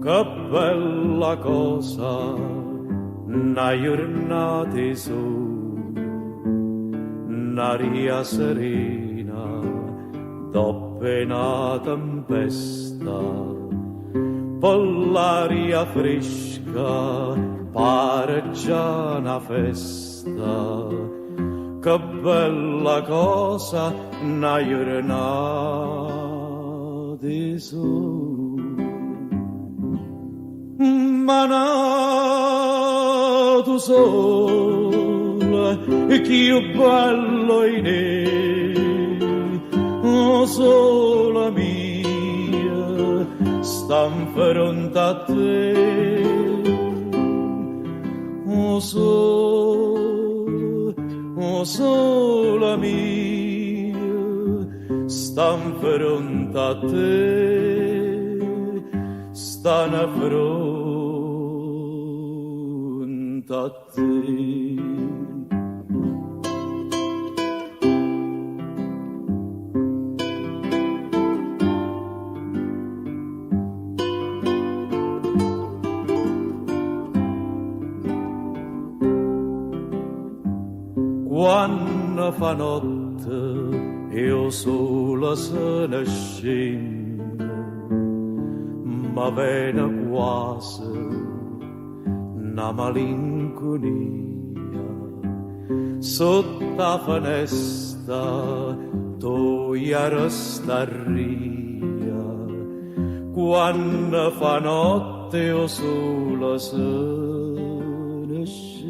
Che bella cosa, una giornata su, un'aria serena, dopo una tempesta, per l'aria fresca, pare già una festa. Che bella cosa, una giornata su. Manato sole, che bello in oh sola mia, sta in fronte a te, oh sola mia, sta in fronte a te, sta in fronte a te. Quando fa notte io sola se ne scendo, ma viene quasi una malinconia. Sotto la finestra tu resta ria, quando fa notte io sola se ne scendo.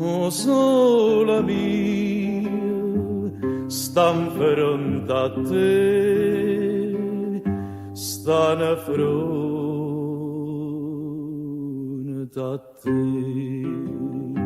Oh sola mia, sta in fronte a te, sta in fronte a te.